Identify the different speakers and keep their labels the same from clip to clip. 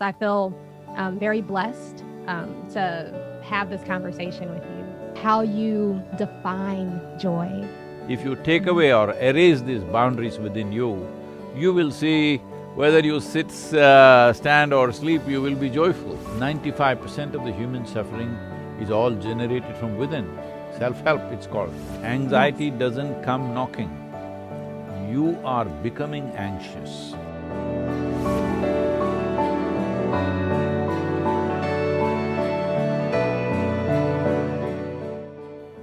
Speaker 1: I feel very blessed to have this conversation with you. How you define joy.
Speaker 2: If you take away or erase these boundaries within you, you will see whether you sit, stand or sleep, you will be joyful. 95% of the human suffering is all generated from within. Self-help, it's called. Anxiety doesn't come knocking. You are becoming anxious.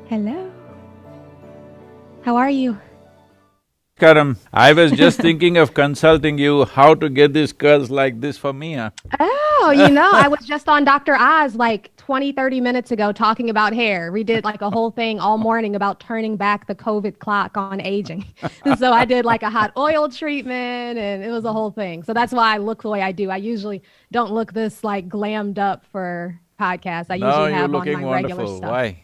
Speaker 1: Hello. How are you?
Speaker 2: Karam, I was just thinking of consulting you how to get these curls like this for me, huh?
Speaker 1: Oh, I was just on Dr. Oz like 20, 30 minutes ago talking about hair. We did like a whole thing all morning about turning back the COVID clock on aging. So I did like a hot oil treatment and it was a whole thing. So that's why I look the way I do. I usually don't look this like glammed up for podcasts. I
Speaker 2: No,
Speaker 1: usually
Speaker 2: you're
Speaker 1: have on
Speaker 2: looking
Speaker 1: my regular
Speaker 2: wonderful.
Speaker 1: stuff.
Speaker 2: Why?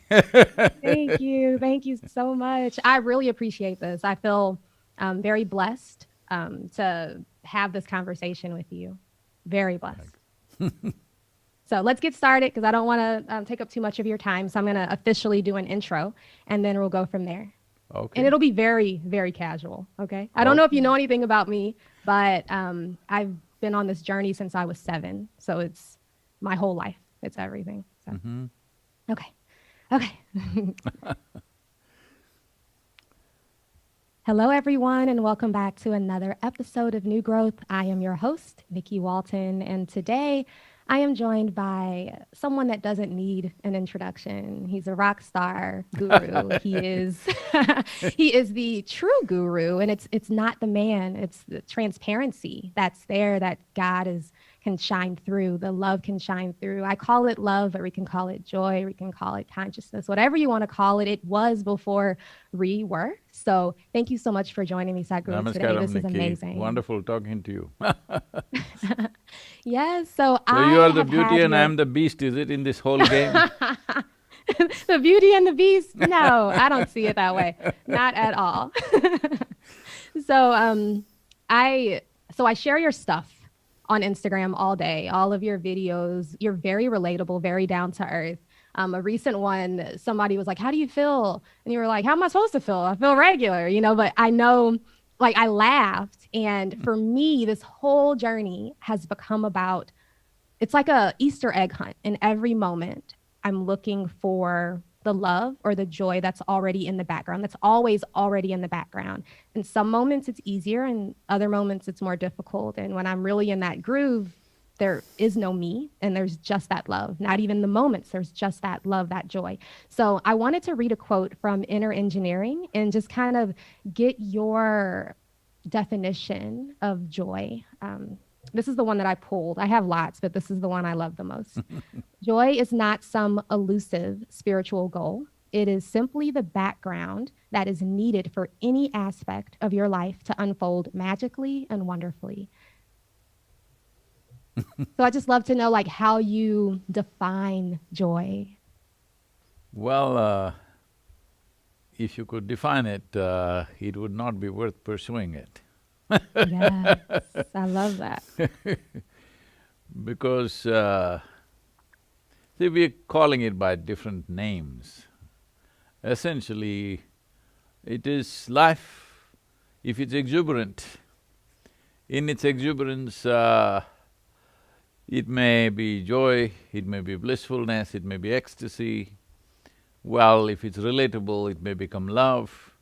Speaker 1: Thank you. Thank you so much. I really appreciate this. I feel very blessed to have this conversation with you. Very blessed. So let's get started because I don't want to take up too much of your time. So I'm going to officially do an intro and then we'll go from there.
Speaker 2: Okay.
Speaker 1: And it'll be very, very casual. Okay. I don't know if you know anything about me, but I've been on this journey since I was 7. So it's my whole life. It's everything. So. Okay. Okay. Hello, everyone, and welcome back to another episode of New Growth. I am your host, Nikki Walton, and today I am joined by someone that doesn't need an introduction. He's a rock star guru. He is he is the true guru, and it's not the man, it's the transparency that's there that can shine through, the love can shine through. I call it love, or we can call it joy, we can call it consciousness, whatever you want to call it. It was before we were. So thank you so much for joining me, Sadhguru, today.
Speaker 2: Namaskaram,
Speaker 1: This is
Speaker 2: Nikki.
Speaker 1: amazing.
Speaker 2: Wonderful talking to you.
Speaker 1: Yes,
Speaker 2: So you are the beauty and I am the beast, is it, in this whole game?
Speaker 1: The Beauty and the Beast? No, I don't see it that way. Not at all. So I share your stuff on Instagram all day, all of your videos. You're very relatable, very down to earth. A recent one, somebody was like, "How do you feel?" And you were like, "How am I supposed to feel? I feel regular, but I know." Like, I laughed. And for me, this whole journey has become about, it's like a Easter egg hunt. In every moment, I'm looking for the love or the joy that's already in the background, that's always already in the background. In some moments, it's easier, and other moments, it's more difficult. And when I'm really in that groove, there is no me, and there's just that love. Not even the moments, there's just that love, that joy. So I wanted to read a quote from Inner Engineering and just kind of get your definition of joy. This is the one that I pulled. I have lots, but this is the one I love the most. Joy is not some elusive spiritual goal. It is simply the background that is needed for any aspect of your life to unfold magically and wonderfully. So I just love to know, like, how you define joy.
Speaker 2: Well, if you could define it, it would not be worth pursuing it.
Speaker 1: Yes, I love that.
Speaker 2: Because, see, we're calling it by different names. Essentially, it is life. If it's exuberant, in its exuberance, it may be joy, it may be blissfulness, it may be ecstasy. Well, if it's relatable, it may become love.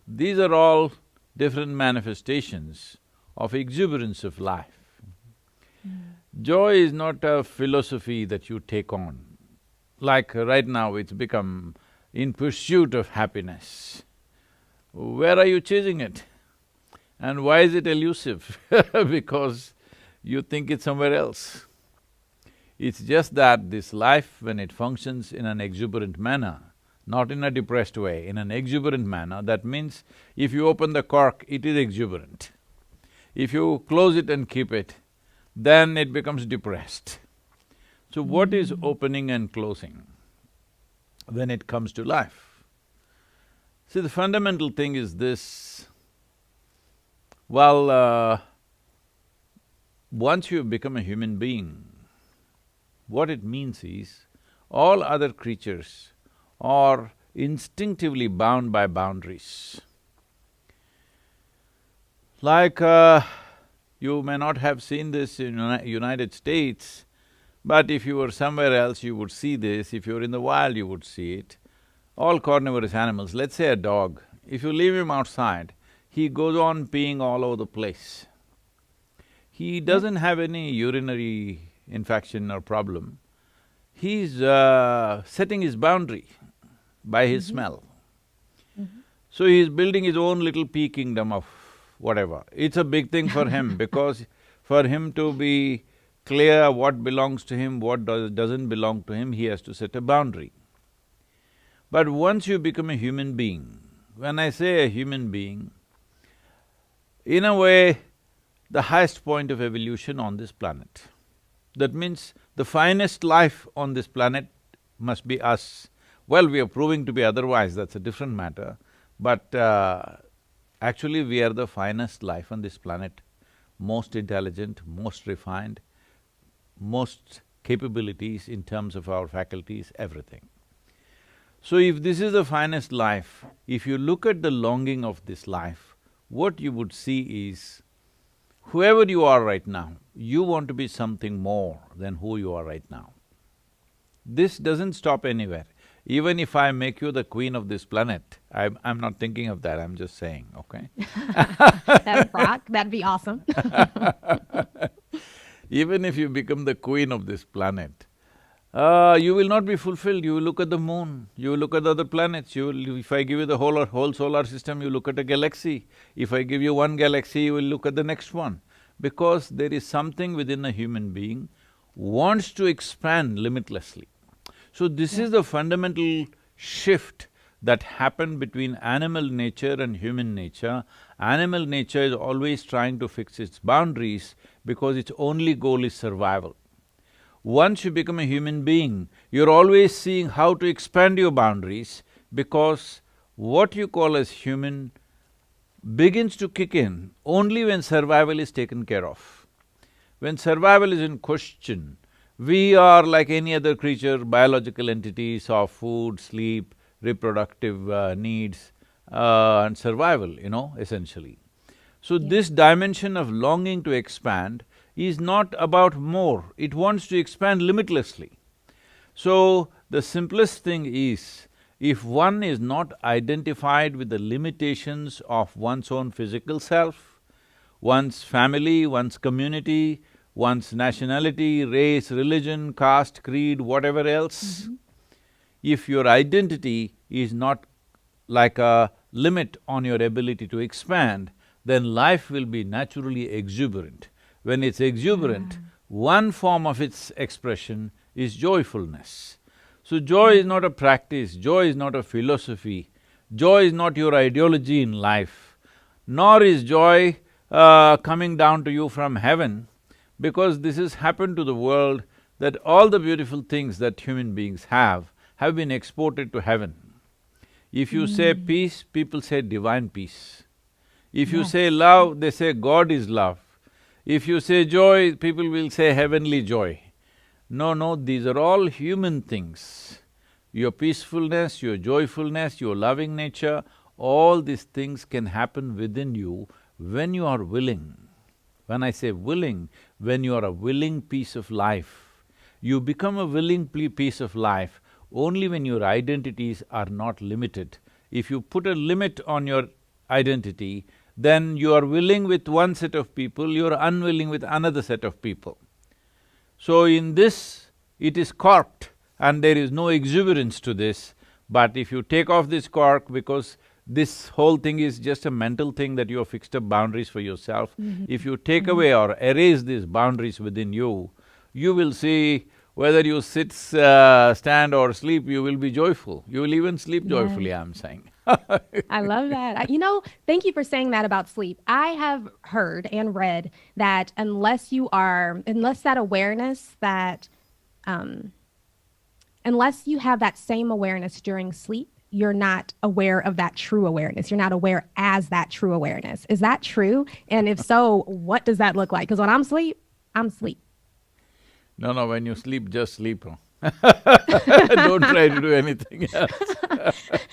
Speaker 2: These are all different manifestations of exuberance of life. Joy is not a philosophy that you take on. Like right now, it's become in pursuit of happiness. Where are you chasing it? And why is it elusive? Because you think it's somewhere else. It's just that this life, when it functions in an exuberant manner, not in a depressed way, in an exuberant manner, that means if you open the cork, it is exuberant. If you close it and keep it, then it becomes depressed. So what is opening and closing when it comes to life? See, the fundamental thing is this, well, once you become a human being, what it means is, all other creatures are instinctively bound by boundaries. Like, you may not have seen this in United States, but if you were somewhere else, you would see this. If you were in the wild, you would see it. All carnivorous animals, let's say a dog, if you leave him outside, he goes on peeing all over the place. He doesn't have any urinary infection or problem. He's setting his boundary by his smell. So he's building his own little pea kingdom of whatever. It's a big thing for him because for him to be clear what belongs to him, what doesn't belong to him, he has to set a boundary. But once you become a human being, when I say a human being, in a way, the highest point of evolution on this planet. That means the finest life on this planet must be us. Well, we are proving to be otherwise, that's a different matter, but actually we are the finest life on this planet, most intelligent, most refined, most capabilities in terms of our faculties, everything. So if this is the finest life, if you look at the longing of this life, what you would see is, whoever you are right now, you want to be something more than who you are right now. This doesn't stop anywhere. Even if I make you the queen of this planet, I'm not thinking of that, I'm just saying, okay?
Speaker 1: That'd rock, that'd be awesome.
Speaker 2: Even if you become the queen of this planet, you will not be fulfilled. You will look at the moon, you will look at the other planets, if I give you the whole solar system, you look at a galaxy. If I give you one galaxy, you will look at the next one. Because there is something within a human being wants to expand limitlessly. So this is the fundamental shift that happened between animal nature and human nature. Animal nature is always trying to fix its boundaries because its only goal is survival. Once you become a human being, you're always seeing how to expand your boundaries because what you call as human begins to kick in only when survival is taken care of. When survival is in question, we are like any other creature, biological entities of food, sleep, reproductive needs and survival, essentially. So this dimension of longing to expand is not about more, it wants to expand limitlessly. So, the simplest thing is, if one is not identified with the limitations of one's own physical self, one's family, one's community, one's nationality, race, religion, caste, creed, whatever else, if your identity is not like a limit on your ability to expand, then life will be naturally exuberant. When it's exuberant, one form of its expression is joyfulness. So joy is not a practice, joy is not a philosophy, joy is not your ideology in life, nor is joy coming down to you from heaven, because this has happened to the world that all the beautiful things that human beings have been exported to heaven. If you say peace, people say divine peace. If you say love, they say God is love. If you say joy, people will say heavenly joy. No, these are all human things. Your peacefulness, your joyfulness, your loving nature, all these things can happen within you when you are willing. When I say willing, when you are a willing piece of life. You become a willing piece of life only when your identities are not limited. If you put a limit on your identity, then you are willing with one set of people, you are unwilling with another set of people. So in this, it is corked and there is no exuberance to this, but if you take off this cork, because this whole thing is just a mental thing that you have fixed up boundaries for yourself, if you take away or erase these boundaries within you, you will see whether you sit, stand or sleep, you will be joyful. You will even sleep joyfully, I'm saying.
Speaker 1: I love that. Thank you for saying that about sleep. I have heard and read that unless that awareness that, unless you have that same awareness during sleep, you're not aware of that true awareness. You're not aware as that true awareness. Is that true? And if so, what does that look like? Because when I'm asleep, I'm asleep.
Speaker 2: No, when you sleep, just sleep. Don't try to do anything else.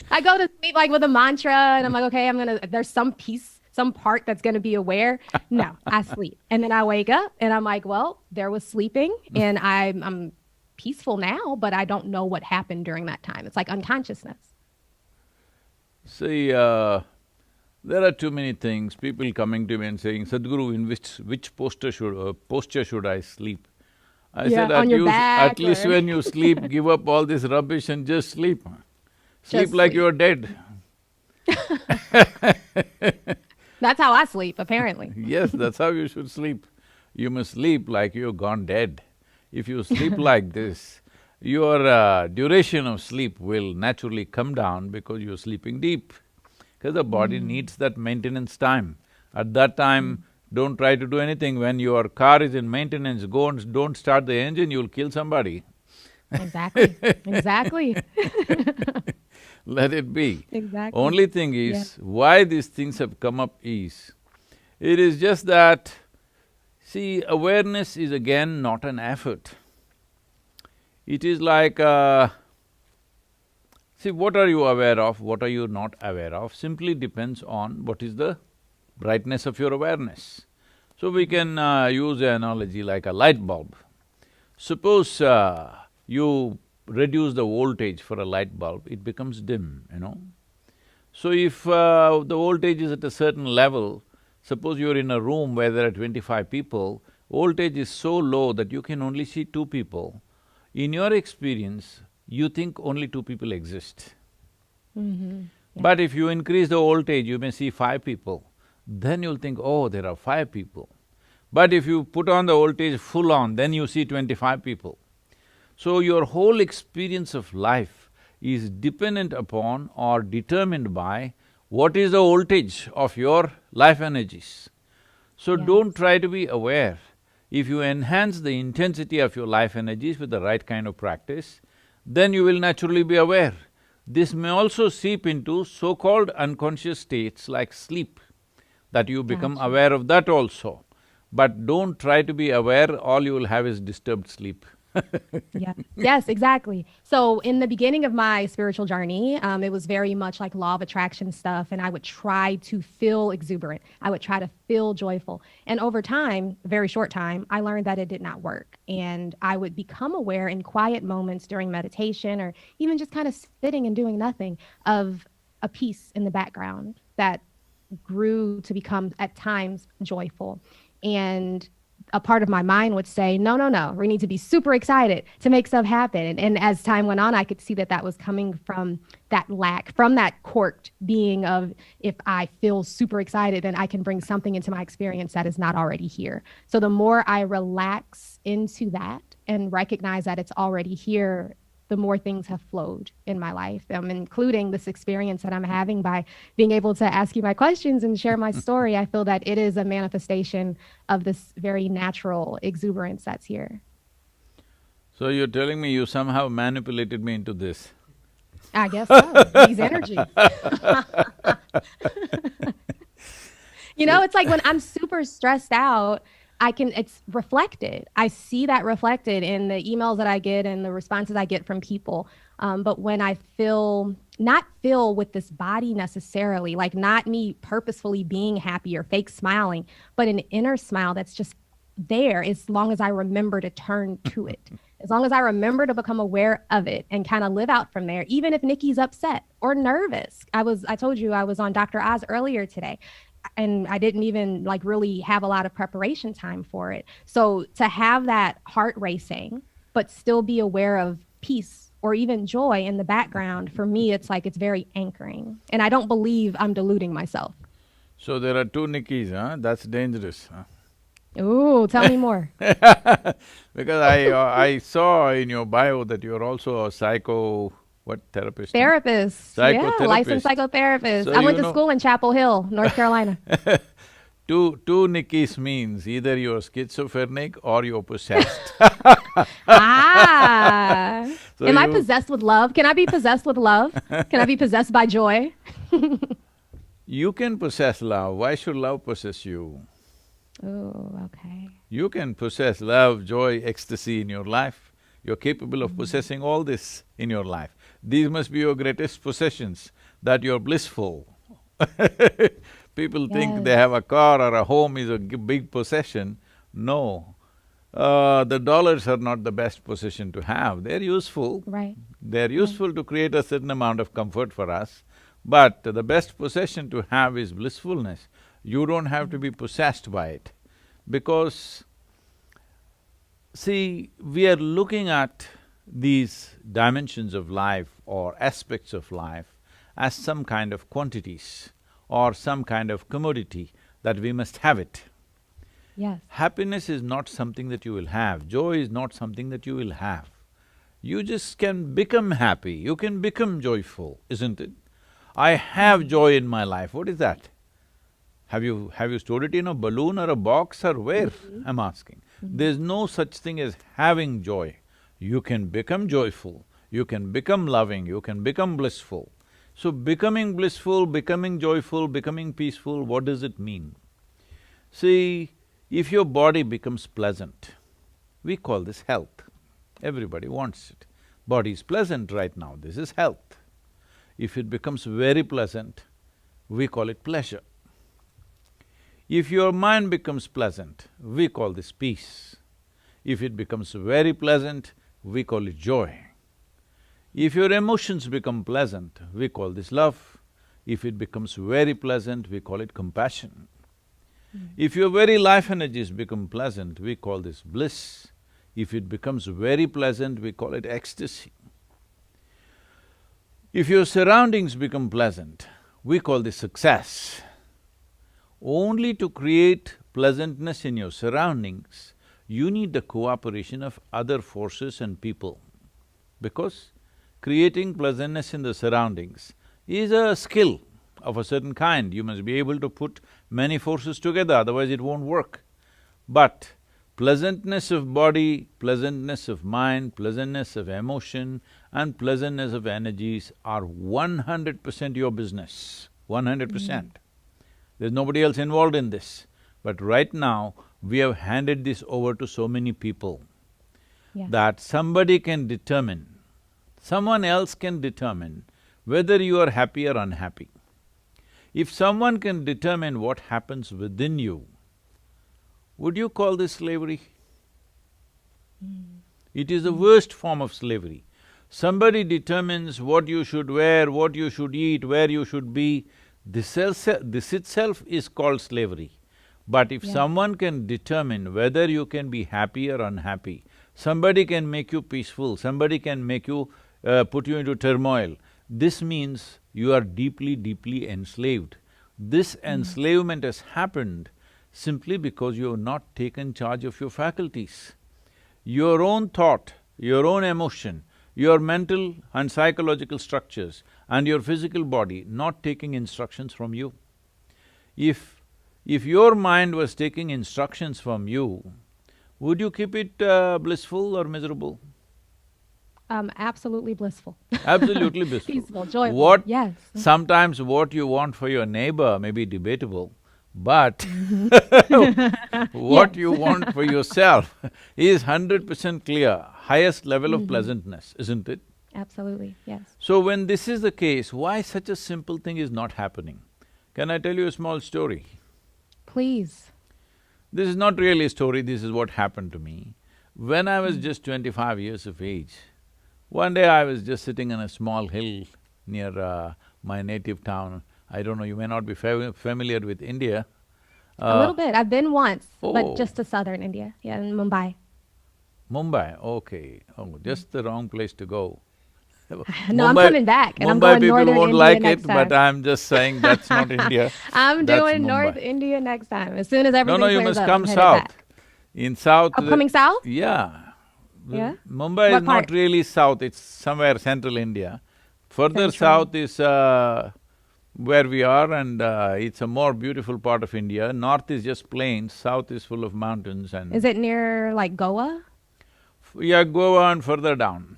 Speaker 1: I go to sleep like with a mantra and I'm like, okay, there's some piece, some part that's gonna be aware. No, I sleep. And then I wake up and I'm like, well, there was sleeping and I'm peaceful now, but I don't know what happened during that time. It's like unconsciousness.
Speaker 2: See, there are too many things, people coming to me and saying, Sadhguru, in which posture should I sleep? I said,
Speaker 1: on your back
Speaker 2: at least when you sleep, give up all this rubbish and just sleep. Sleep
Speaker 1: Just
Speaker 2: like
Speaker 1: sleep.
Speaker 2: you're dead.
Speaker 1: That's how I sleep, apparently.
Speaker 2: Yes, that's how you should sleep. You must sleep like you've gone dead. If you sleep like this, your duration of sleep will naturally come down because you're sleeping deep. Because the body needs that maintenance time. At that time, don't try to do anything. When your car is in maintenance, go and don't start the engine, you'll kill somebody.
Speaker 1: Exactly, exactly.
Speaker 2: Let it be.
Speaker 1: Exactly.
Speaker 2: Only thing is, why these things have come up is, it is just that, see, awareness is again not an effort. It is like, see, what are you aware of, what are you not aware of, simply depends on what is the brightness of your awareness. So we can use an analogy like a light bulb. Suppose you reduce the voltage for a light bulb, it becomes dim, you know. So if the voltage is at a certain level, suppose you're in a room where there are 25 people, voltage is so low that you can only see 2 people. In your experience, you think only 2 people exist. But if you increase the voltage, you may see 5 people. Then you'll think, oh, there are 5 people. But if you put on the voltage full on, then you see 25 people. So your whole experience of life is dependent upon or determined by what is the voltage of your life energies. So don't try to be aware. If you enhance the intensity of your life energies with the right kind of practice, then you will naturally be aware. This may also seep into so-called unconscious states like sleep, that you become aware of that also. But don't try to be aware, all you will have is disturbed sleep.
Speaker 1: Yeah. Yes, exactly. So in the beginning of my spiritual journey, it was very much like law of attraction stuff, and I would try to feel exuberant. I would try to feel joyful. And over time, a very short time, I learned that it did not work. And I would become aware in quiet moments during meditation or even just kind of sitting and doing nothing of a peace in the background that grew to become at times joyful. And a part of my mind would say, no, we need to be super excited to make stuff happen. And as time went on, I could see that that was coming from that lack, from that corked being of, if I feel super excited, then I can bring something into my experience that is not already here. So the more I relax into that and recognize that it's already here, the more things have flowed in my life, including this experience that I'm having by being able to ask you my questions and share my story. I feel that it is a manifestation of this very natural exuberance that's here.
Speaker 2: So you're telling me you somehow manipulated me into this?
Speaker 1: I guess so, these energies. You know, it's like when I'm super stressed out, it's reflected. I see that reflected in the emails that I get and the responses I get from people. But when I not feel with this body necessarily, like not me purposefully being happy or fake smiling, but an inner smile that's just there as long as I remember to turn to it. As long as I remember to become aware of it and kind of live out from there, even if Nikki's upset or nervous. I told you I was on Dr. Oz earlier today, and I didn't even like really have a lot of preparation time for it. So to have that heart racing, but still be aware of peace or even joy in the background, for me, it's like it's very anchoring. And I don't believe I'm deluding myself.
Speaker 2: So there are 2 Nikkis, huh? That's dangerous, huh?
Speaker 1: Ooh, tell me more.
Speaker 2: Because I saw in your bio that you're also a therapist?
Speaker 1: Therapist. Yeah,
Speaker 2: Psychotherapist.
Speaker 1: licensed psychotherapist.
Speaker 2: So
Speaker 1: I went to school in Chapel Hill, North Carolina.
Speaker 2: Two Nikkis means either you're schizophrenic or you're possessed.
Speaker 1: Ah.
Speaker 2: So
Speaker 1: Am I possessed with love? Can I be possessed with love? Can I be possessed by joy?
Speaker 2: You can possess love. Why should love possess you?
Speaker 1: Oh, okay.
Speaker 2: You can possess love, joy, ecstasy in your life. You're capable of possessing all this in your life. These must be your greatest possessions, that you're blissful. People think
Speaker 1: Yes.
Speaker 2: they have a car or a home is a big possession. No. The dollars are not the best possession to have. They're useful.
Speaker 1: Right.
Speaker 2: They're
Speaker 1: Right.
Speaker 2: useful to create a certain amount of comfort for us, but the best possession to have is blissfulness. You don't have to be possessed by it, because see, we are looking at these dimensions of life or aspects of life as some kind of quantities or some kind of commodity that we must have it.
Speaker 1: Yes.
Speaker 2: Happiness is not something that you will have, joy is not something that you will have. You just can become happy, you can become joyful, isn't it? I have joy in my life, what is that? Have you stored it in a balloon or a box or where? I'm asking. There's no such thing as having joy. You can become joyful, you can become loving, you can become blissful. So becoming blissful, becoming joyful, becoming peaceful, what does it mean? See, if your body becomes pleasant, we call this health. Everybody wants it. Body is pleasant right now, this is health. If it becomes very pleasant, we call it pleasure. If your mind becomes pleasant, we call this peace. If it becomes very pleasant, we call it joy. If your emotions become pleasant, we call this love. If it becomes very pleasant, we call it compassion. If your very life energies become pleasant, we call this bliss. If it becomes very pleasant, we call it ecstasy. If your surroundings become pleasant, we call this success. Only to create pleasantness in your surroundings, you need the cooperation of other forces and people. Because creating pleasantness in the surroundings is a skill of a certain kind. You must be able to put many forces together, otherwise it won't work. But pleasantness of body, pleasantness of mind, pleasantness of emotion and pleasantness of energies are 100% your business, 100%. There's nobody else involved in this. But right now, we have handed this over to so many people that somebody can determine, someone else can determine whether you are happy or unhappy. If someone can determine what happens within you, would you call this slavery? It is the worst form of slavery. Somebody determines what you should wear, what you should eat, where you should be, this itself is called slavery. But if someone can determine whether you can be happy or unhappy, somebody can make you peaceful, somebody can make you… put you into turmoil, this means you are deeply, deeply enslaved. This enslavement has happened simply because you have not taken charge of your faculties. Your own thought, your own emotion, your mental and psychological structures and your physical body not taking instructions from you. If your mind was taking instructions from you, would you keep it blissful or miserable?
Speaker 1: Absolutely blissful.
Speaker 2: Absolutely blissful.
Speaker 1: Peaceful, joyful, yes.
Speaker 2: Sometimes what you want for your neighbor may be debatable, but what you want for yourself is 100% clear, highest level of pleasantness, isn't it?
Speaker 1: Absolutely, yes.
Speaker 2: So when this is the case, why such a simple thing is not happening? Can I tell you a small story?
Speaker 1: Please.
Speaker 2: This is not really a story, this is what happened to me. When I was just 25 years of age, one day I was just sitting on a small hill near my native town. I don't know, you may not be familiar with India.
Speaker 1: A little bit. I've been once,
Speaker 2: Oh.
Speaker 1: but just to southern India, in Mumbai.
Speaker 2: Mumbai, okay. Oh, just the wrong place to go.
Speaker 1: No, I'm coming back, and I'm
Speaker 2: Mumbai
Speaker 1: going northern
Speaker 2: people won't
Speaker 1: India
Speaker 2: like
Speaker 1: next
Speaker 2: it,
Speaker 1: time.
Speaker 2: but I'm just saying that's not India.
Speaker 1: I'm
Speaker 2: That's
Speaker 1: doing North
Speaker 2: Mumbai.
Speaker 1: India next time. As soon as everything
Speaker 2: No, you
Speaker 1: clears
Speaker 2: must
Speaker 1: up,
Speaker 2: come
Speaker 1: I'm headed
Speaker 2: south.
Speaker 1: back.
Speaker 2: In south…
Speaker 1: Oh, coming south?
Speaker 2: Yeah.
Speaker 1: Yeah?
Speaker 2: Mumbai
Speaker 1: What
Speaker 2: is
Speaker 1: part?
Speaker 2: not really south, it's somewhere central India. Further
Speaker 1: Central.
Speaker 2: south is where we are, and it's a more beautiful part of India. North is just plains, south is full of mountains and…
Speaker 1: Is it near like Goa?
Speaker 2: Yeah, Goa and further down.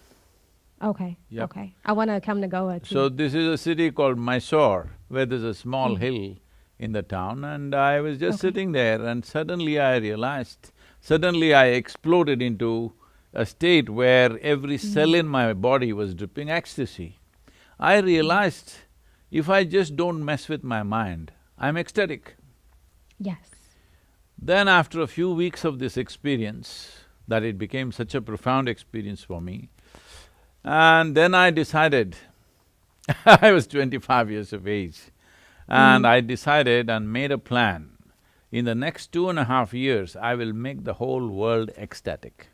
Speaker 1: Okay,
Speaker 2: Yep.
Speaker 1: okay. I want to come to Goa too.
Speaker 2: So this is a city called Mysore, where there's a small hill in the town, and I was just
Speaker 1: Okay.
Speaker 2: sitting there, and suddenly I realized, suddenly I exploded into a state where every cell
Speaker 1: Mm.
Speaker 2: in my body was dripping ecstasy. I
Speaker 1: Mm.
Speaker 2: realized if I just don't mess with my mind, I'm ecstatic.
Speaker 1: Yes.
Speaker 2: Then after a few weeks of this experience, that it became such a profound experience for me, and then I decided, I was 25 years of age, and
Speaker 1: Mm.
Speaker 2: I decided and made a plan. In the next 2.5 years, I will make the whole world ecstatic.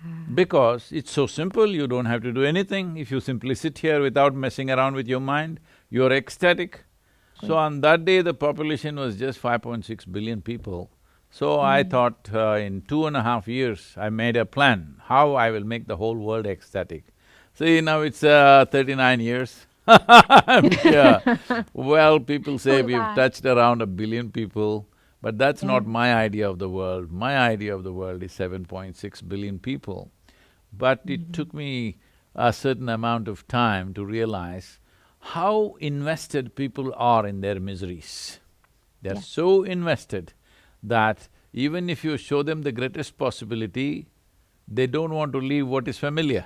Speaker 1: Ah.
Speaker 2: Because it's so simple, you don't have to do anything. If you simply sit here without messing around with your mind, you're ecstatic. So
Speaker 1: Exactly.
Speaker 2: on that day, the population was just 5.6 billion people. So I
Speaker 1: Mm.
Speaker 2: thought, in 2.5 years, I made a plan, how I will make the whole world ecstatic. See, now it's 39 years. Yeah. Well, people say
Speaker 1: Flew
Speaker 2: we've
Speaker 1: by.
Speaker 2: touched around 1 billion people, but that's
Speaker 1: Yeah.
Speaker 2: not my idea of the world. My idea of the world is 7.6 billion people. But it
Speaker 1: Mhm.
Speaker 2: took me a certain amount of time to realize how invested people are in their miseries. They're
Speaker 1: Yes.
Speaker 2: so invested that even if you show them the greatest possibility, they don't want to leave what is familiar.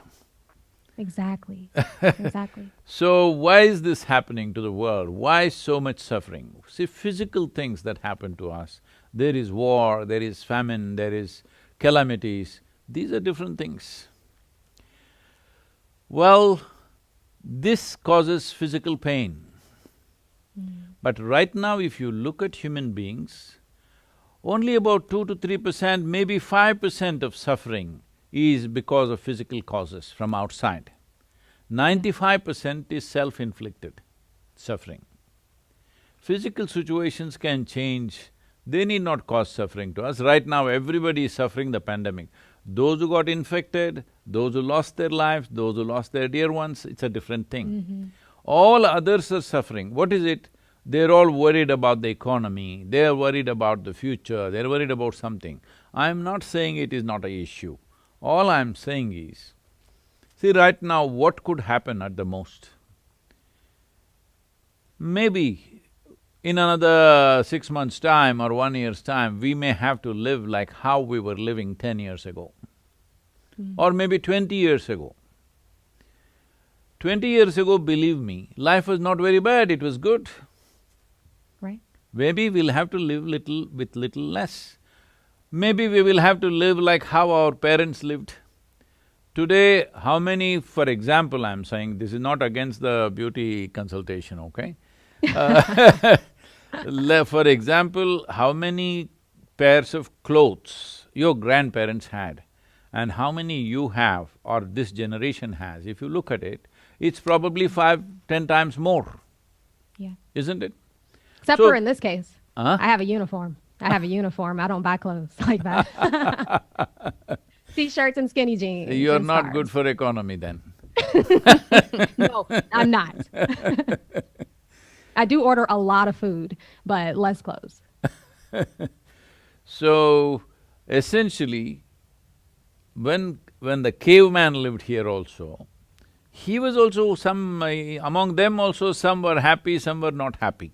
Speaker 1: Exactly. Exactly.
Speaker 2: So why is this happening to the world? Why so much suffering? See, physical things that happen to us, there is war, there is famine, there is calamities, these are different things. Well, this causes physical pain.
Speaker 1: Mm.
Speaker 2: But right now if you look at human beings, only about 2 to 3%, maybe 5% of suffering is because of physical causes from outside.
Speaker 1: Yeah.
Speaker 2: 95% is self-inflicted suffering. Physical situations can change, they need not cause suffering to us. Right now, everybody is suffering the pandemic. Those who got infected, those who lost their lives, those who lost their dear ones, it's a different thing.
Speaker 1: Mhm.
Speaker 2: All others are suffering. What is it? They're all worried about the economy, they're worried about the future, they're worried about something. I'm not saying it is not an issue. All I'm saying is, see right now what could happen at the most? Maybe in another 6 months' time or 1 year's time, we may have to live like how we were living 10 years ago,
Speaker 1: Mm.
Speaker 2: or maybe 20 years ago. 20 years ago, believe me, life was not very bad, it was good.
Speaker 1: Right.
Speaker 2: Maybe we'll have to live little with little less. Maybe we will have to live like how our parents lived. Today, how many, for example, I'm saying, this is not against the beauty consultation, okay? Uh, for example, how many pairs of clothes your grandparents had and how many you have or this generation has, if you look at it, it's probably 5, 10 times more,
Speaker 1: Yeah.
Speaker 2: isn't it?
Speaker 1: Except for
Speaker 2: So,
Speaker 1: in this case,
Speaker 2: huh?
Speaker 1: I have a uniform. I have a uniform. I don't buy clothes like that. T-shirts and skinny jeans
Speaker 2: You're
Speaker 1: and
Speaker 2: not good
Speaker 1: scarves.
Speaker 2: for economy then.
Speaker 1: No, I'm not. I do order a lot of food, but less clothes.
Speaker 2: So, essentially, when the caveman lived here also, he was also among them also some were happy, some were not happy.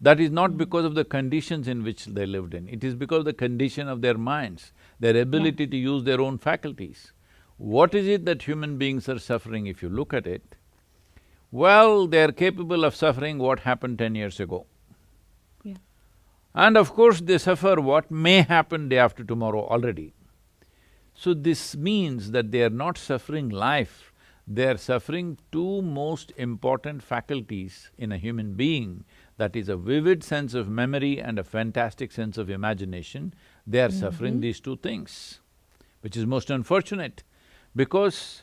Speaker 2: That is not
Speaker 1: Mm.
Speaker 2: because of the conditions in which they lived in, it is because of the condition of their minds, their
Speaker 1: Yes.
Speaker 2: ability to use their own faculties. What is it that human beings are suffering if you look at it? Well, they're capable of suffering what happened 10 years ago.
Speaker 1: Yeah.
Speaker 2: And of course, they suffer what may happen day after tomorrow already. So this means that they are not suffering life, they are suffering two most important faculties in a human being, that is a vivid sense of memory and a fantastic sense of imagination. They are suffering
Speaker 1: Mm-hmm.
Speaker 2: these two things, which is most unfortunate, because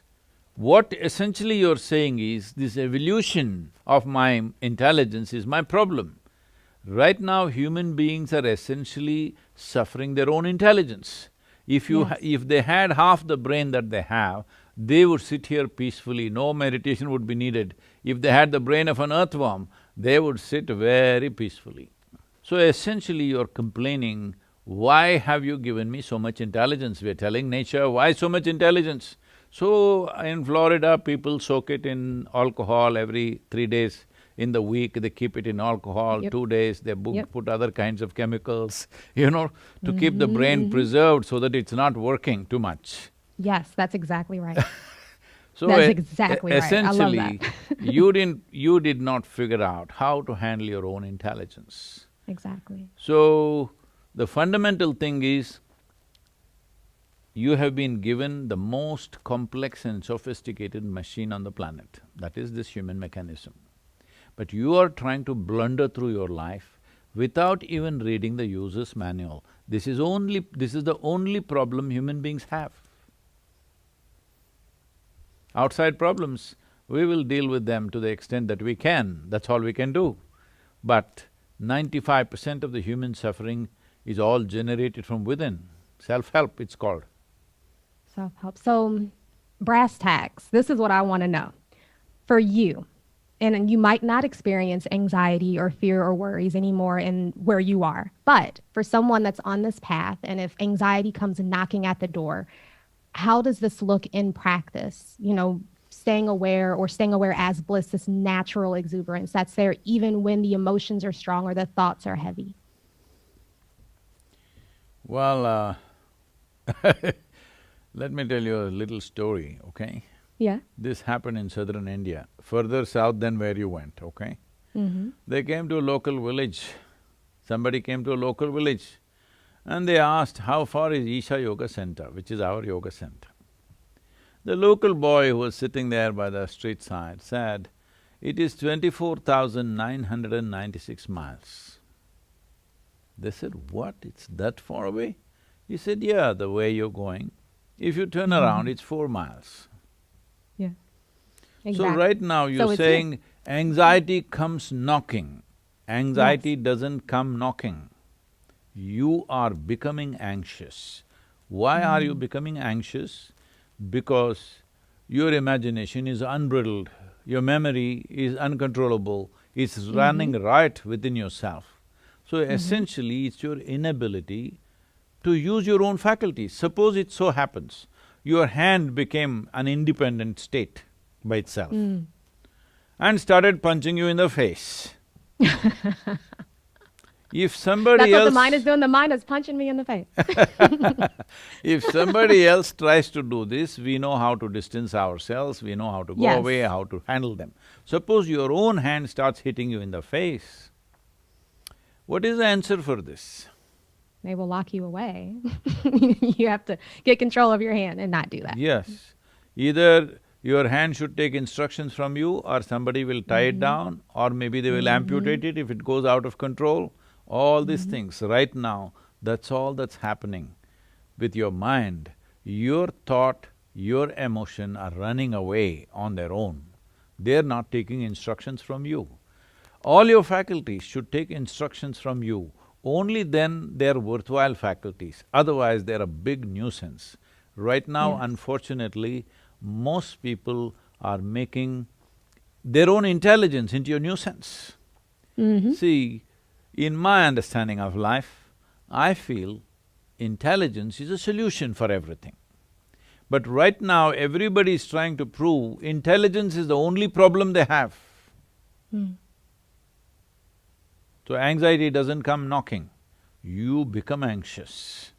Speaker 2: what essentially you're saying is, this evolution of my intelligence is my problem. Right now, human beings are essentially suffering their own intelligence.
Speaker 1: Yes.
Speaker 2: If they had half the brain that they have, they would sit here peacefully, no meditation would be needed. If they had the brain of an earthworm, they would sit very peacefully. So essentially you're complaining, why have you given me so much intelligence? We're telling nature, why so much intelligence? So in Florida, people soak it in alcohol every 3 days. in the week, they keep it in alcohol,
Speaker 1: Yep.
Speaker 2: 2 days, they
Speaker 1: Yep.
Speaker 2: put other kinds of chemicals, to keep the brain preserved so that it's not working too much.
Speaker 1: Yes, that's exactly right.
Speaker 2: So
Speaker 1: That's exactly right. I love that.
Speaker 2: essentially, you did not figure out how to handle your own intelligence.
Speaker 1: Exactly.
Speaker 2: So, the fundamental thing is, you have been given the most complex and sophisticated machine on the planet, that is this human mechanism. But you are trying to blunder through your life without even reading the user's manual. This is the only problem human beings have. Outside problems, we will deal with them to the extent that we can, that's all we can do. But 95% of the human suffering is all generated from within. Self-help, it's called.
Speaker 1: Self-help. So, brass tacks, this is what I want to know. For you, and you might not experience anxiety or fear or worries anymore in where you are, but for someone that's on this path, and if anxiety comes knocking at the door, how does this look in practice? Staying aware as bliss, this natural exuberance that's there even when the emotions are strong or the thoughts are heavy.
Speaker 2: Well, let me tell you a little story, okay?
Speaker 1: Yeah.
Speaker 2: This happened in southern India, further south than where you went, okay? They came to a local village. Somebody came to a local village and they asked, how far is Isha Yoga Center, which is our yoga center? The local boy who was sitting there by the street side said, it is 24,996 miles. They said, what, it's that far away? He said, yeah, the way you're going. If you turn around, it's 4 miles.
Speaker 1: Yeah.
Speaker 2: So right now you're saying anxiety comes knocking. Anxiety doesn't come knocking. You are becoming anxious. Why are you becoming anxious? Because your imagination is unbridled, your memory is uncontrollable, it's running riot within yourself. So essentially, it's your inability to use your own faculties. Suppose it so happens, your hand became an independent state by itself and started punching you in the face. If somebody
Speaker 1: That's
Speaker 2: else…
Speaker 1: what the mind is doing, the mind is punching me in the face.
Speaker 2: If somebody else tries to do this, we know how to distance ourselves, we know how to go away, how to handle them. Suppose your own hand starts hitting you in the face, what is the answer for this?
Speaker 1: They will lock you away. You have to get control of your hand and not do that.
Speaker 2: Yes. Either your hand should take instructions from you, or somebody will tie it down, or maybe they will amputate it if it goes out of control. All these things, right now, that's all that's happening with your mind. Your thought, your emotion are running away on their own. They're not taking instructions from you. All your faculties should take instructions from you. Only then they're worthwhile faculties, otherwise they're a big nuisance. Right now, unfortunately, most people are making their own intelligence into a nuisance. See, in my understanding of life, I feel intelligence is a solution for everything. But right now, everybody is trying to prove intelligence is the only problem they have. So anxiety doesn't come knocking, you become anxious.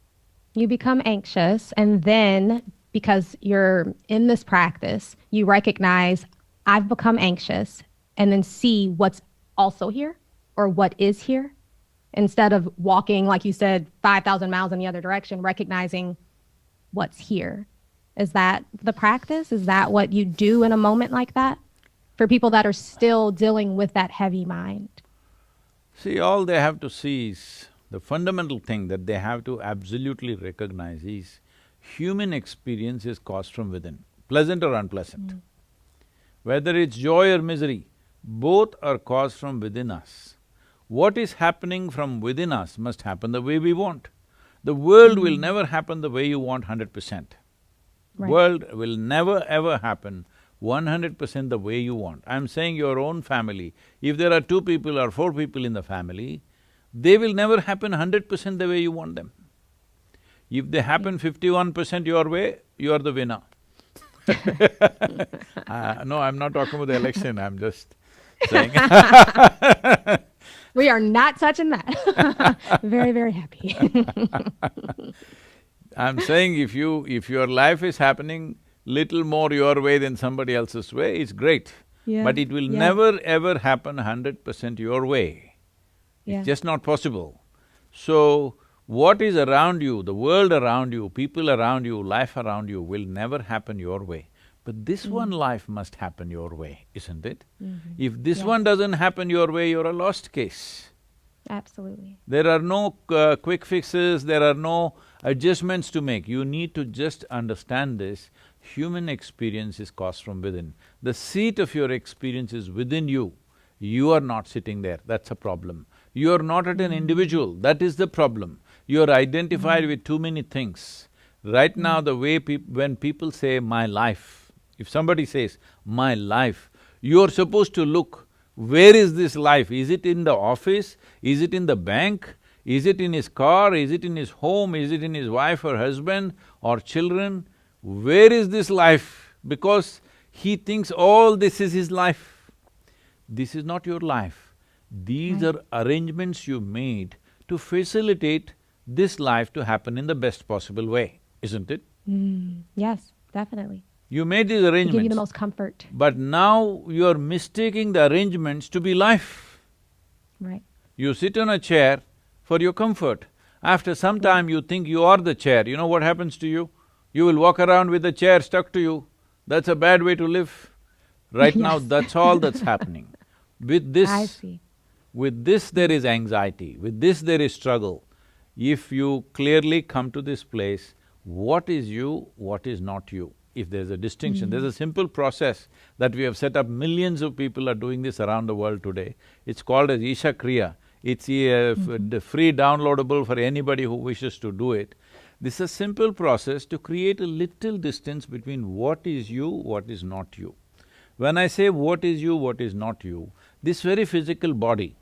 Speaker 1: You become anxious, and then because you're in this practice, you recognize, I've become anxious, and then see what's also here or what is here. Instead of walking, like you said, 5,000 miles in the other direction, recognizing what's here. Is that the practice? Is that what you do in a moment like that? For people that are still dealing with that heavy mind?
Speaker 2: See, all they have to see is… the fundamental thing that they have to absolutely recognize is human experience is caused from within, pleasant or unpleasant. Whether it's joy or misery, both are caused from within us. What is happening from within us must happen the way we want. The world will never happen the way you want 100%. World will never ever happen 100% the way you want. I'm saying your own family, if there are 2 people or 4 people in the family, they will never happen 100% the way you want them. If they happen 51% your way, you are the winner. No, I'm not talking about the election, I'm just saying
Speaker 1: We are not touching that. Very, very happy.
Speaker 2: I'm saying if your life is happening little more your way than somebody else's way, it's great.
Speaker 1: Yeah.
Speaker 2: But it will
Speaker 1: Yeah.
Speaker 2: never ever happen 100% your way.
Speaker 1: Yeah.
Speaker 2: It's just not possible. So, what is around you, the world around you, people around you, life around you will never happen your way. But this one life must happen your way, isn't it? If this one doesn't happen your way, you're a lost case.
Speaker 1: Absolutely.
Speaker 2: There are no quick fixes, there are no adjustments to make. You need to just understand this. Human experience is caused from within. The seat of your experience is within you. You are not sitting there, that's a problem. You are not at an individual, that is the problem. You are identified with too many things. Right now, the way when people say, my life, if somebody says, my life, you're supposed to look, where is this life? Is it in the office? Is it in the bank? Is it in his car? Is it in his home? Is it in his wife or husband or children? Where is this life? Because he thinks all this is his life. This is not your life. These are arrangements you made to facilitate this life to happen in the best possible way, isn't it?
Speaker 1: Yes, definitely.
Speaker 2: You made these
Speaker 1: To
Speaker 2: arrangements.
Speaker 1: give you the most comfort.
Speaker 2: But now you're mistaking the arrangements to be life.
Speaker 1: Right.
Speaker 2: You sit on a chair for your comfort. After some time you think you are the chair, you know what happens to you? You will walk around with the chair stuck to you. That's a bad way to live. Right now,
Speaker 1: Yes.
Speaker 2: that's all that's happening. With
Speaker 1: I
Speaker 2: this,
Speaker 1: see.
Speaker 2: with this there is anxiety, with this there is struggle. If you clearly come to this place, what is you, what is not you? If there's a distinction, there's a simple process that we have set up, millions of people are doing this around the world today. It's called as Isha Kriya. It's free downloadable for anybody who wishes to do it. This is a simple process to create a little distance between what is you, what is not you. When I say what is you, what is not you, this very physical body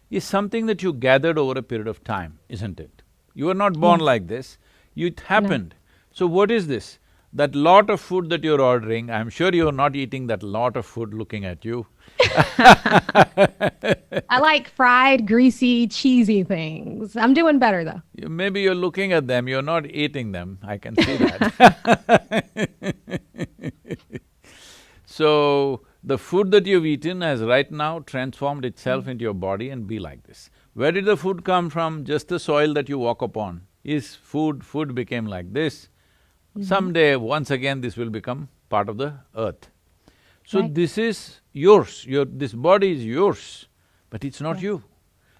Speaker 2: is something that you gathered over a period of time, isn't it? You were not born like this, it happened. So what is this? That lot of food that you're ordering, I'm sure you're not eating that lot of food looking at you.
Speaker 1: I like fried, greasy, cheesy things. I'm doing better though.
Speaker 2: Maybe you're looking at them, you're not eating them, I can see that. So, the food that you've eaten has right now transformed itself into your body and be like this. Where did the food come from? Just the soil that you walk upon is food, food became like this. Someday, once again, this will become part of the earth. So this is yours, this body is yours, but it's not you.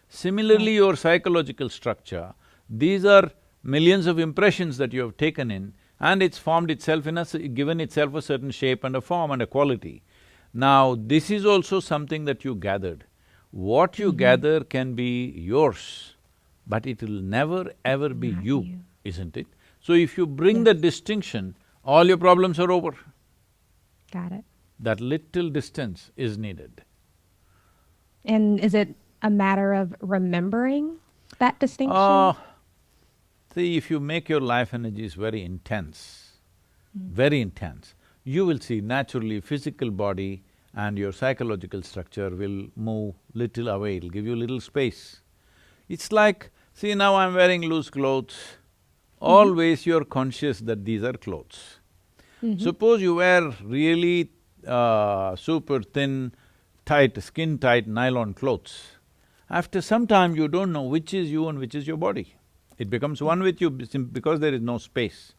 Speaker 2: Similarly, your psychological structure, these are millions of impressions that you have taken in, and it's formed itself given itself a certain shape and a form and a quality. Now, this is also something that you gathered. What you gather can be yours, but it will never ever be you, isn't it? So if you bring the distinction, all your problems are over.
Speaker 1: Got it.
Speaker 2: That little distance is needed.
Speaker 1: And is it a matter of remembering that distinction?
Speaker 2: See, if you make your life energies very intense, you will see naturally physical body and your psychological structure will move little away, it'll give you little space. It's like, see now I'm wearing loose clothes, always you're conscious that these are clothes. Suppose you wear really super thin, tight, skin-tight nylon clothes. After some time, you don't know which is you and which is your body. It becomes one with you because there is no space.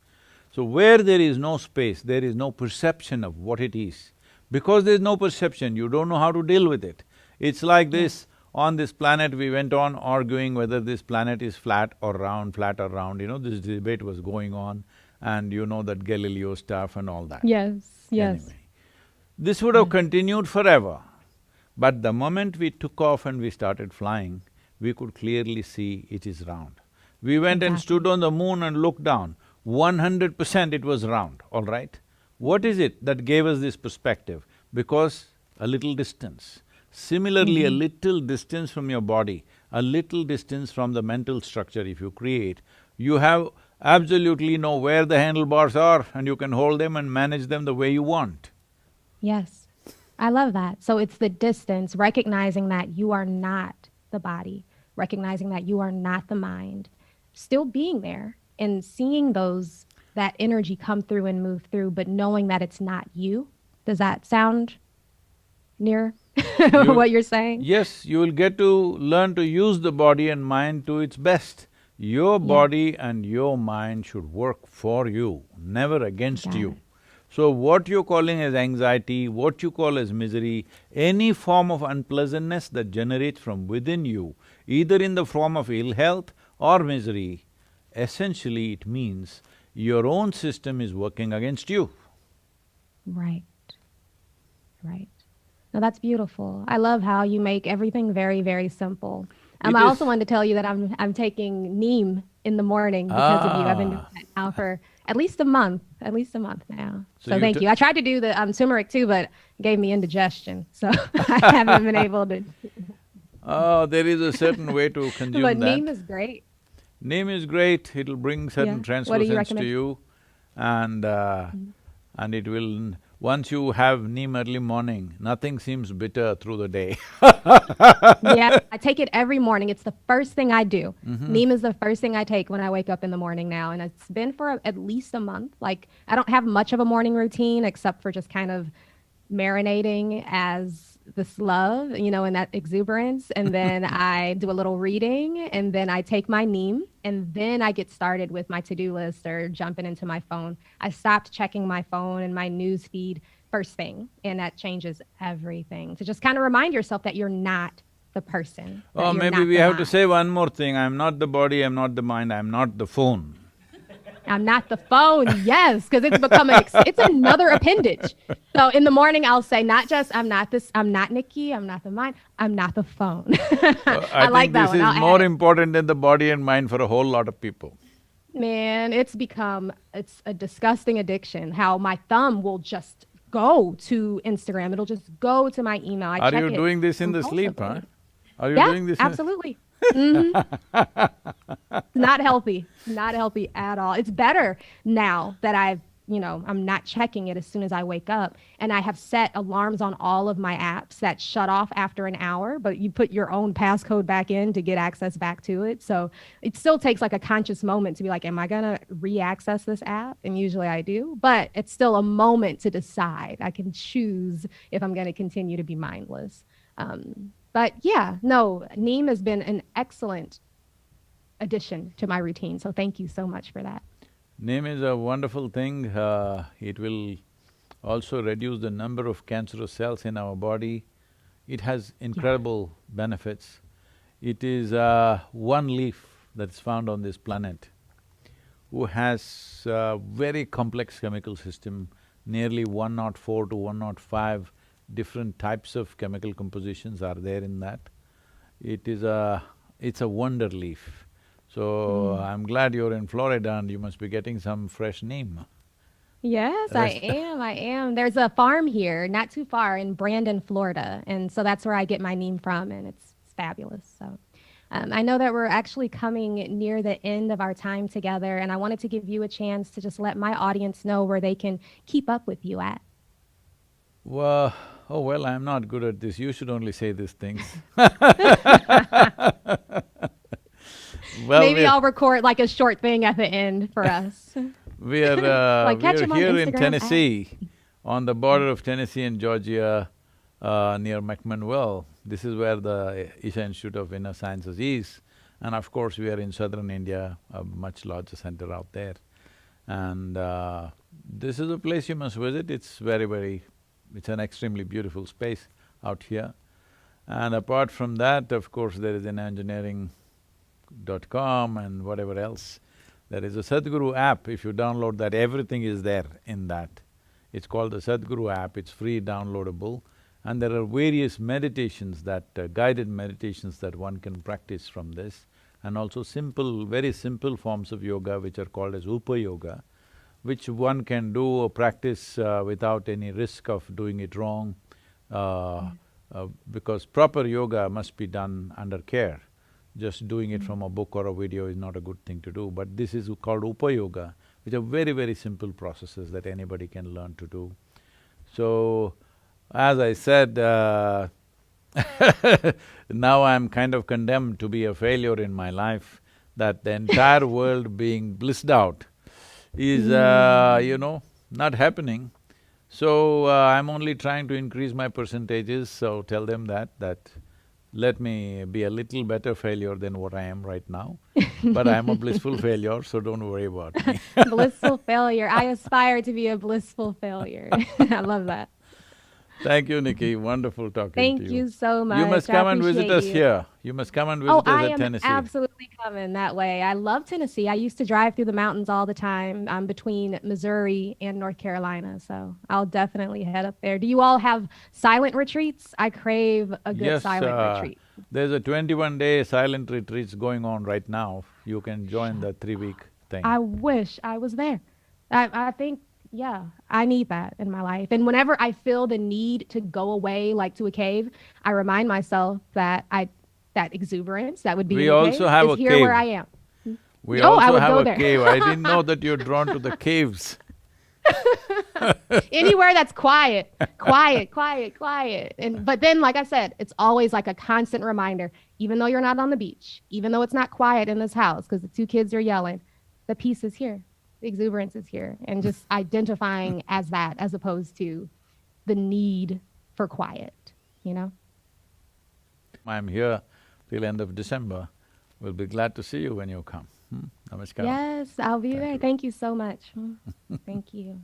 Speaker 2: So where there is no space, there is no perception of what it is. Because there is no perception, you don't know how to deal with it. It's like this, on this planet we went on arguing whether this planet is flat or round, this debate was going on, and you know that Galileo stuff and all that.
Speaker 1: Yes, yes.
Speaker 2: Anyway, this would have continued forever, but the moment we took off and we started flying, we could clearly see it is round. We went and stood on the moon and looked down, 100% it was round, all right? What is it that gave us this perspective? Because a little distance. Similarly, a little distance from your body, a little distance from the mental structure if you create, you have absolutely know where the handlebars are and you can hold them and manage them the way you want.
Speaker 1: Yes. I love that. So it's the distance, recognizing that you are not the body, recognizing that you are not the mind, still being there and seeing that energy come through and move through, but knowing that it's not you. Does that sound near
Speaker 2: You,
Speaker 1: what you're saying?
Speaker 2: yes, you will get to learn to use the body and mind to its best. Your
Speaker 1: Yeah,
Speaker 2: body and your mind should work for you, never against
Speaker 1: got
Speaker 2: you.
Speaker 1: it.
Speaker 2: So what you're calling as anxiety, what you call as misery, any form of unpleasantness that generates from within you, either in the form of ill health or misery, essentially it means your own system is working against you.
Speaker 1: Right, right. No, that's beautiful. I love how you make everything very, very simple.
Speaker 2: It
Speaker 1: I also
Speaker 2: is…
Speaker 1: wanted to tell you that I'm taking neem in the morning because of you. I've been doing
Speaker 2: Ah,
Speaker 1: that now for at least a month now.
Speaker 2: so
Speaker 1: So
Speaker 2: you
Speaker 1: thank
Speaker 2: took…
Speaker 1: you. I tried to do the turmeric too, but it gave me indigestion, so I haven't been able to.
Speaker 2: Oh, there is a certain way to
Speaker 1: But
Speaker 2: consume
Speaker 1: neem
Speaker 2: that.
Speaker 1: is great.
Speaker 2: Name is great, it'll bring
Speaker 1: Yeah.
Speaker 2: certain
Speaker 1: What do you
Speaker 2: translucence to
Speaker 1: recommend?
Speaker 2: you and
Speaker 1: Mhm.
Speaker 2: and it will… Once you have neem early morning, nothing seems bitter through the day.
Speaker 1: Yeah, I take it every morning. It's the first thing I do.
Speaker 2: Mm-hmm.
Speaker 1: Neem is the first thing I take when I wake up in the morning now, and it's been for at least a month. Like, I don't have much of a morning routine except for just kind of marinating as this love, and that exuberance. And then I do a little reading, and then I take my neem, and then I get started with my to-do list or jumping into my phone. I stopped checking my phone and my news feed first thing, and that changes everything. To just kind of remind yourself that you're not the person, that
Speaker 2: Oh,
Speaker 1: you're
Speaker 2: maybe
Speaker 1: not
Speaker 2: we
Speaker 1: the
Speaker 2: have to
Speaker 1: mind.
Speaker 2: say one more thing, I'm not the body, I'm not the mind, I'm not the phone.
Speaker 1: I'm not the phone. Yes, because it's become it's another appendage. So in the morning, I'll say not just I'm not this, I'm not Nikki, I'm not the mind, I'm not the phone.
Speaker 2: I
Speaker 1: I like
Speaker 2: think
Speaker 1: that
Speaker 2: this
Speaker 1: one.
Speaker 2: is
Speaker 1: I'll add
Speaker 2: more
Speaker 1: it.
Speaker 2: important than the body and mind for a whole lot of people.
Speaker 1: Man, it's a disgusting addiction. How my thumb will just go to Instagram. It'll just go to my email. I
Speaker 2: Are
Speaker 1: check
Speaker 2: you
Speaker 1: it
Speaker 2: doing this in the sleep, huh?
Speaker 1: compulsively.
Speaker 2: Are you
Speaker 1: Yeah,
Speaker 2: doing this in…
Speaker 1: absolutely. Not healthy. Not healthy at all. It's better now that I'm not checking it as soon as I wake up. And I have set alarms on all of my apps that shut off after an hour, but you put your own passcode back in to get access back to it. So it still takes like a conscious moment to be like, am I going to re-access this app? And usually I do, but it's still a moment to decide. I can choose if I'm going to continue to be mindless. But yeah, no, Neem has been an excellent addition to my routine. So thank you so much for that.
Speaker 2: Name is a wonderful thing, it will also reduce the number of cancerous cells in our body. It has
Speaker 1: Yeah.
Speaker 2: incredible benefits. It is one leaf that's found on this planet who has a very complex chemical system, nearly 104 to 105 different types of chemical compositions are there in that. It's a wonder leaf. So,
Speaker 1: Mm.
Speaker 2: I'm glad you're in Florida and you must be getting some fresh neem.
Speaker 1: Yes, I
Speaker 2: Rest…
Speaker 1: am. I am. There's a farm here, not too far in Brandon, Florida. And so that's where I get my neem from, and it's fabulous. So I know that we're actually coming near the end of our time together, and I wanted to give you a chance to just let my audience know where they can keep up with you at.
Speaker 2: Well, oh well, I'm not good at this, you should only say these things. Well,
Speaker 1: Maybe I'll record like a short thing at the end for us. Like catch
Speaker 2: we're
Speaker 1: him on
Speaker 2: here in
Speaker 1: Instagram at.
Speaker 2: Tennessee, on the border of Tennessee and Georgia, near McMinnville. This is where the Isha Institute of Inner Sciences is. And of course, we are in southern India, a much larger center out there. And this is a place you must visit, it's it's an extremely beautiful space out here. And apart from that, of course, there is an engineering.com and whatever else. There is a Sadhguru app, if you download that, everything is there in that. It's called the Sadhguru app, it's free downloadable. And there are various meditations guided meditations that one can practice from this. And also very simple forms of yoga which are called as Upa Yoga, which one can do or practice without any risk of doing it wrong, because proper yoga must be done under care. Just doing it from a book or a video is not a good thing to do, but this is called Upa Yoga, which are very, very simple processes that anybody can learn to do. So, as I said, now I'm kind of condemned to be a failure in my life, that the entire world being blissed out is, not happening. So, I'm only trying to increase my percentages, so tell them that let me be a little better failure than what I am right now. But I'm a blissful failure, so don't worry about me.
Speaker 1: Blissful failure. I aspire to be a blissful failure. I love that.
Speaker 2: Thank you, Nikki. Wonderful talking to
Speaker 1: Thank
Speaker 2: you.
Speaker 1: you so
Speaker 2: You must
Speaker 1: much. I
Speaker 2: come and visit
Speaker 1: appreciate
Speaker 2: us
Speaker 1: you.
Speaker 2: here. You must come and
Speaker 1: Oh,
Speaker 2: visit us
Speaker 1: I
Speaker 2: at
Speaker 1: am
Speaker 2: Tennessee.
Speaker 1: absolutely coming that way. I love Tennessee. I used to drive through the mountains all the time. I'm between Missouri and North Carolina, so I'll definitely head up there. Do you all have silent retreats? I crave a good
Speaker 2: Yes,
Speaker 1: silent retreat.
Speaker 2: there's a 21-day silent retreats going on right now. You can join the 3-week thing.
Speaker 1: I wish I was there. I think, yeah, I need that in my life. And whenever I feel the need to go away, like to a cave, I remind myself that that exuberance that would be
Speaker 2: We
Speaker 1: in a
Speaker 2: also
Speaker 1: cave
Speaker 2: have
Speaker 1: is
Speaker 2: a
Speaker 1: here where I
Speaker 2: cave.
Speaker 1: am.
Speaker 2: We
Speaker 1: Oh, I
Speaker 2: also
Speaker 1: would
Speaker 2: have
Speaker 1: go
Speaker 2: a
Speaker 1: there.
Speaker 2: cave. I didn't know that you're drawn to the caves.
Speaker 1: Anywhere that's quiet, quiet, quiet, quiet. And but then, like I said, it's always like a constant reminder, even though you're not on the beach, even though it's not quiet in this house because the two kids are yelling, the peace is here, the exuberance is here. And just identifying as that as opposed to the need for quiet, you know?
Speaker 2: I'm here till end of December. We'll be glad to see you when you come. Namaskar.
Speaker 1: Yes, I'll be
Speaker 2: Thank
Speaker 1: there.
Speaker 2: you.
Speaker 1: Thank you so much. Thank you.